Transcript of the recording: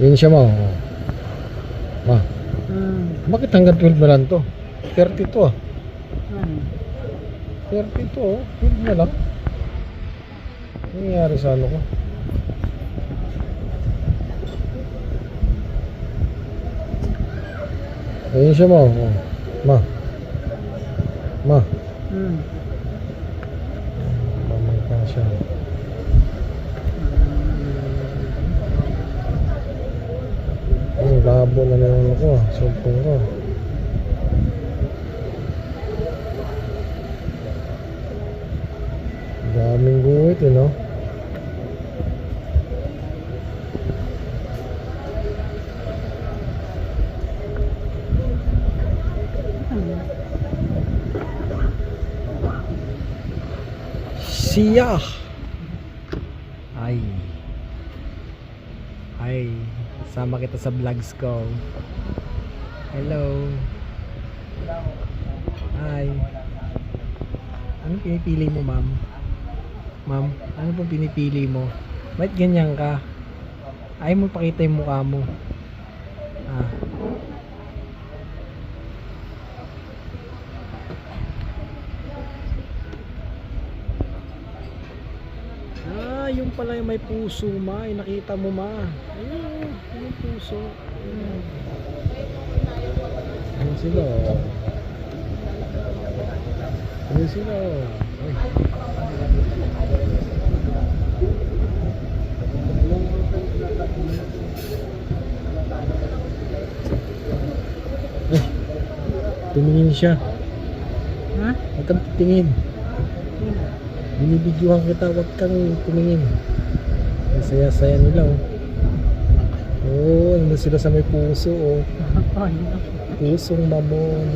Yun siya mo. Ma. Bakit hanggang 12 na lang to? 30 to ah. 30 to oh. 12 na lang. Ano nangyari sa ano ko? Ayun siya mo. Oh. Ma. Ma. Mamangka siya. Ang labo na naman ako ah. Sumpong ko. Daming guhit eh no? Siya. Ay, sama kita sa vlogs ko. Hello. Hi. Ano pinipili mo, ma'am? Ma'am, ano po pinipili mo? Ba't ganyan ka? Ayaw mo pakita yung mukha mo. Yung pala yung may puso, ma. Ay, nakita mo, ma. Ayun, yung puso. Ayun sila. Ayun sila. Ay. Ay, tumingin siya. Ha? Huwag kang titingin. Binibidyohan kita, huwag kang tumingin. Ang saya-saya nila oh. Oo, ano sila sa may puso oh. Pusong mamon.